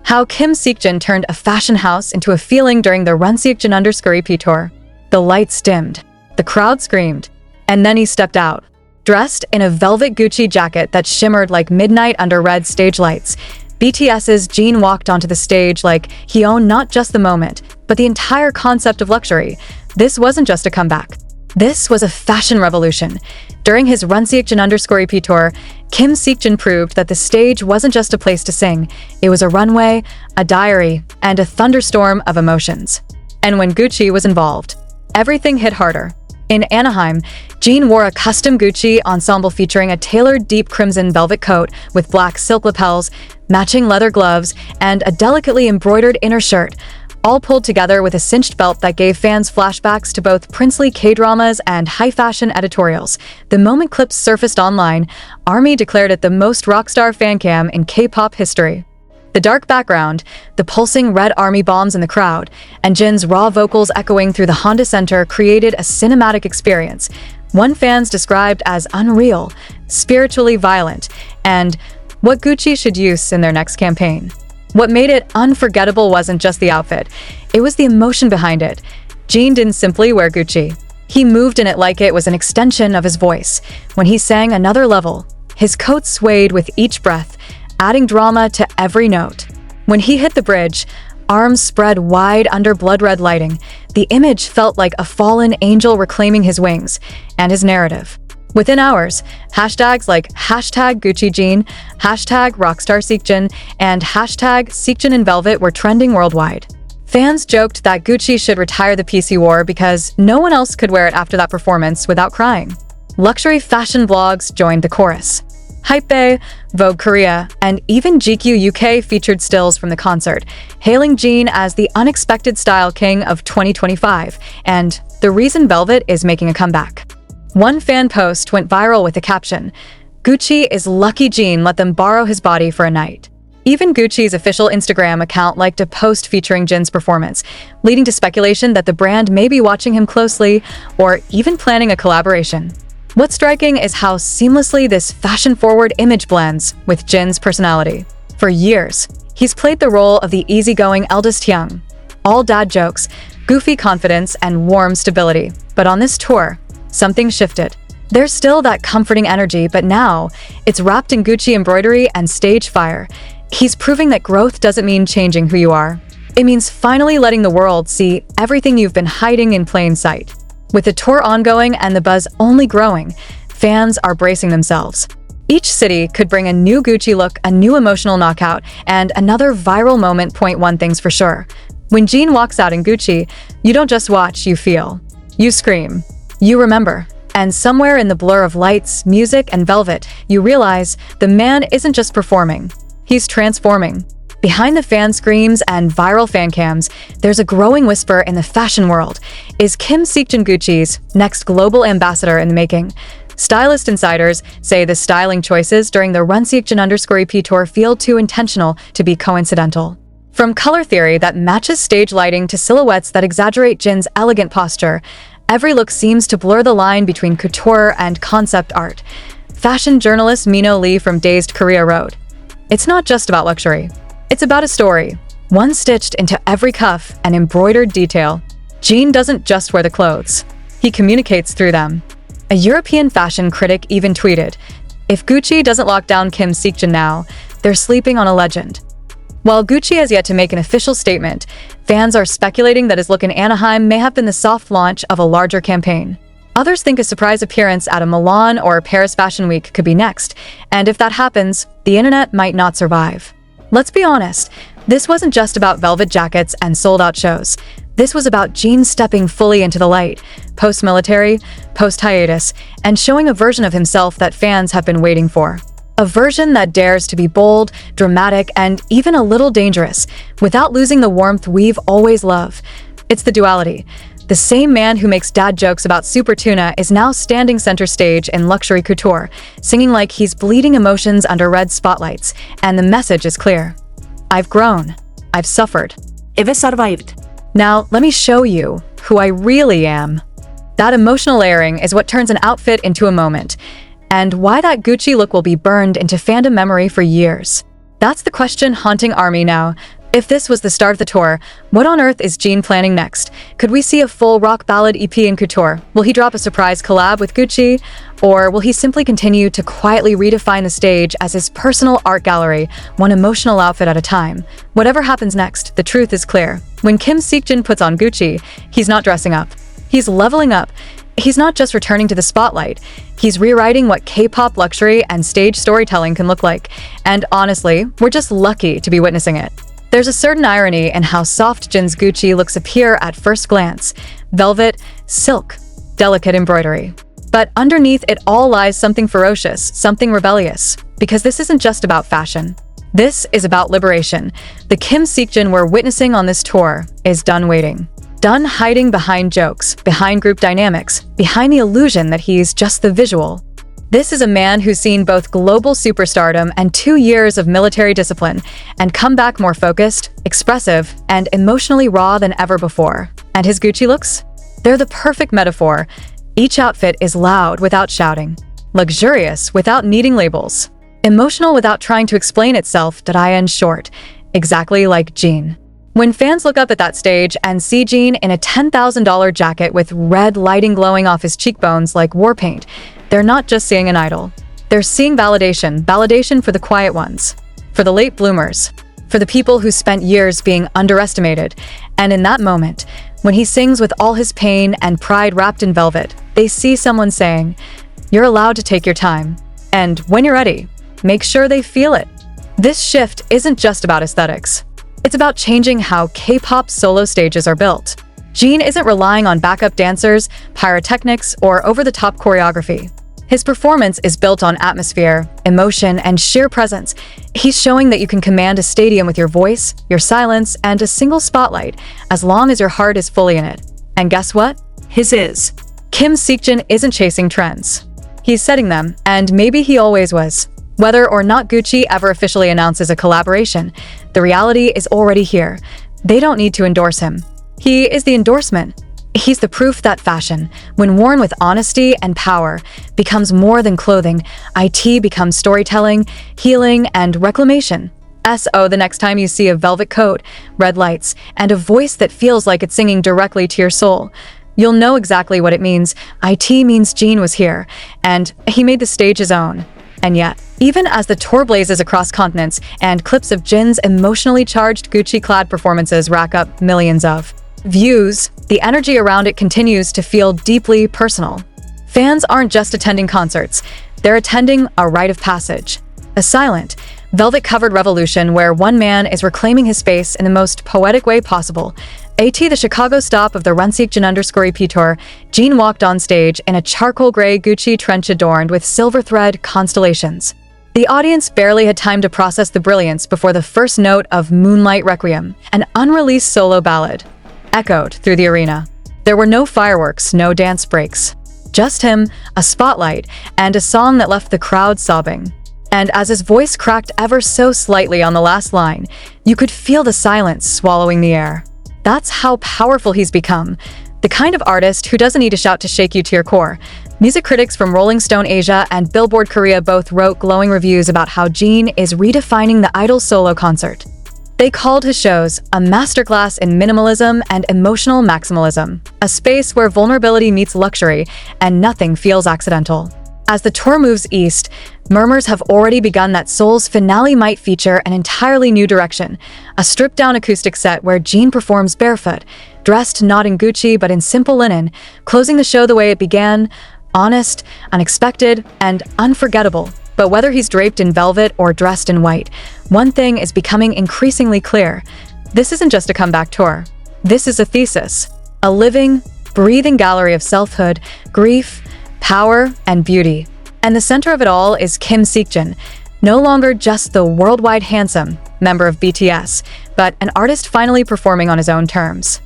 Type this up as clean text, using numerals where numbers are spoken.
How Kim Seokjin turned a fashion house into a feeling during the Run Seokjin _ EP tour. The lights dimmed, the crowd screamed, and then he stepped out. Dressed in a velvet Gucci jacket that shimmered like midnight under red stage lights, BTS's Jin walked onto the stage like he owned not just the moment, but the entire concept of luxury. This wasn't just a comeback. This was a fashion revolution. During his Run Seokjin _ EP tour, Kim Seokjin proved that the stage wasn't just a place to sing. It was a runway, a diary, and a thunderstorm of emotions. And when Gucci was involved, everything hit harder. In Anaheim, Jin wore a custom Gucci ensemble featuring a tailored deep crimson velvet coat with black silk lapels, matching leather gloves, and a delicately embroidered inner shirt, all pulled together with a cinched belt that gave fans flashbacks to both princely K-dramas and high-fashion editorials. The moment clips surfaced online, ARMY declared it the most rockstar fan cam in K-pop history. The dark background, the pulsing red ARMY bombs in the crowd, and Jin's raw vocals echoing through the Honda Center created a cinematic experience. One fans described as unreal, spiritually violent, and what Gucci should use in their next campaign. What made it unforgettable wasn't just the outfit, it was the emotion behind it. Jin didn't simply wear Gucci. He moved in it like it was an extension of his voice. When he sang Another Level, his coat swayed with each breath, adding drama to every note. When he hit the bridge, arms spread wide under blood-red lighting, the image felt like a fallen angel reclaiming his wings and his narrative. Within hours, hashtags like #GucciJin, #RockstarSeokjin, and #SeokjinInVelvet were trending worldwide. Fans joked that Gucci should retire the piece he wore because no one else could wear it after that performance without crying. Luxury fashion blogs joined the chorus. Hypebae, Vogue Korea, and even GQ UK featured stills from the concert, hailing Jin as the unexpected style king of 2025 and the reason velvet is making a comeback. One fan post went viral with the caption, "Gucci is lucky Jin let them borrow his body for a night." Even Gucci's official Instagram account liked a post featuring Jin's performance, leading to speculation that the brand may be watching him closely or even planning a collaboration. What's striking is how seamlessly this fashion-forward image blends with Jin's personality. For years, he's played the role of the easygoing eldest young. All dad jokes, goofy confidence, and warm stability. But on this tour, something shifted. There's still that comforting energy, but now it's wrapped in Gucci embroidery and stage fire. He's proving that growth doesn't mean changing who you are. It means finally letting the world see everything you've been hiding in plain sight. With the tour ongoing and the buzz only growing, fans are bracing themselves. Each city could bring a new Gucci look, a new emotional knockout, and another viral moment. Point one thing's for sure. When Jin walks out in Gucci, you don't just watch, you feel. You scream. You remember. And somewhere in the blur of lights, music, and velvet, you realize the man isn't just performing. He's transforming. Behind the fan screams and viral fan cams, there's a growing whisper in the fashion world. Is Kim Seokjin Gucci's next global ambassador in the making? Stylist insiders say the styling choices during the Run Seokjin _ EP tour feel too intentional to be coincidental. From color theory that matches stage lighting to silhouettes that exaggerate Jin's elegant posture, every look seems to blur the line between couture and concept art. Fashion journalist Mino Lee from Dazed Korea wrote, "It's not just about luxury. It's about a story, one stitched into every cuff and embroidered detail. Jin doesn't just wear the clothes. He communicates through them." A European fashion critic even tweeted, "If Gucci doesn't lock down Kim Seokjin now, they're sleeping on a legend." While Gucci has yet to make an official statement, fans are speculating that his look in Anaheim may have been the soft launch of a larger campaign. Others think a surprise appearance at a Milan or Paris Fashion Week could be next, and if that happens, the internet might not survive. Let's be honest, this wasn't just about velvet jackets and sold-out shows. This was about Jin stepping fully into the light, post-military, post-hiatus, and showing a version of himself that fans have been waiting for. A version that dares to be bold, dramatic, and even a little dangerous, without losing the warmth we've always loved. It's the duality. The same man who makes dad jokes about super tuna is now standing center stage in luxury couture, singing like he's bleeding emotions under red spotlights, and the message is clear. I've grown. I've suffered. I've survived. Now, let me show you who I really am. That emotional layering is what turns an outfit into a moment, and why that Gucci look will be burned into fandom memory for years. That's the question haunting ARMY now, If this was the start of the tour, what on earth is Jin planning next? Could we see a full rock ballad EP in couture? Will he drop a surprise collab with Gucci? Or will he simply continue to quietly redefine the stage as his personal art gallery, one emotional outfit at a time? Whatever happens next, the truth is clear. When Kim Seokjin puts on Gucci, he's not dressing up. He's leveling up. He's not just returning to the spotlight. He's rewriting what K-pop luxury and stage storytelling can look like. And honestly, we're just lucky to be witnessing it. There's a certain irony in how soft Jin's Gucci looks appear at first glance. Velvet, silk, delicate embroidery. But underneath it all lies something ferocious, something rebellious. Because this isn't just about fashion. This is about liberation. The Kim Seokjin we're witnessing on this tour is done waiting. Done hiding behind jokes, behind group dynamics, behind the illusion that he's just the visual. This is a man who's seen both global superstardom and 2 years of military discipline, and come back more focused, expressive, and emotionally raw than ever before. And his Gucci looks? They're the perfect metaphor. Each outfit is loud without shouting, luxurious without needing labels, emotional without trying to explain itself, in short, exactly like Jin. When fans look up at that stage and see Jin in a $10,000 jacket with red lighting glowing off his cheekbones like war paint, they're not just seeing an idol. They're seeing validation for the quiet ones, for the late bloomers, for the people who spent years being underestimated. And in that moment, when he sings with all his pain and pride wrapped in velvet, they see someone saying, "You're allowed to take your time. And when you're ready, make sure they feel it." This shift isn't just about aesthetics. It's about changing how K-pop solo stages are built. Jin isn't relying on backup dancers, pyrotechnics, or over-the-top choreography. His performance is built on atmosphere, emotion, and sheer presence. He's showing that you can command a stadium with your voice, your silence, and a single spotlight, as long as your heart is fully in it. And guess what? His is. Kim Seokjin isn't chasing trends. He's setting them, and maybe he always was. Whether or not Gucci ever officially announces a collaboration, the reality is already here. They don't need to endorse him. He is the endorsement. He's the proof that fashion, when worn with honesty and power, becomes more than clothing. IT becomes storytelling, healing, and reclamation. So the next time you see a velvet coat, red lights, and a voice that feels like it's singing directly to your soul, you'll know exactly what it means. IT means Jin was here, and he made the stage his own. And yet, even as the tour blazes across continents and clips of Jin's emotionally charged Gucci-clad performances rack up millions of views, the energy around it continues to feel deeply personal. Fans aren't just attending concerts, they're attending a rite of passage. A silent, velvet-covered revolution where one man is reclaiming his space in the most poetic way possible. At the Chicago stop of the Seokjin EP tour, Jin walked on stage in a charcoal gray Gucci trench adorned with silver thread constellations. The audience barely had time to process the brilliance before the first note of Moonlight Requiem, an unreleased solo ballad, echoed through the arena. There were no fireworks, no dance breaks. Just him, a spotlight, and a song that left the crowd sobbing. And as his voice cracked ever so slightly on the last line, you could feel the silence swallowing the air. That's how powerful he's become. The kind of artist who doesn't need to shout to shake you to your core. Music critics from Rolling Stone Asia and Billboard Korea both wrote glowing reviews about how Jin is redefining the idol solo concert. They called his shows a masterclass in minimalism and emotional maximalism, a space where vulnerability meets luxury and nothing feels accidental. As the tour moves east, murmurs have already begun that Seoul's finale might feature an entirely new direction, a stripped-down acoustic set where Jin performs barefoot, dressed not in Gucci but in simple linen, closing the show the way it began, honest, unexpected, and unforgettable. But whether he's draped in velvet or dressed in white, one thing is becoming increasingly clear. This isn't just a comeback tour. This is a thesis, a living, breathing gallery of selfhood, grief, power, and beauty. And the center of it all is Kim Seokjin, no longer just the worldwide handsome member of BTS, but an artist finally performing on his own terms.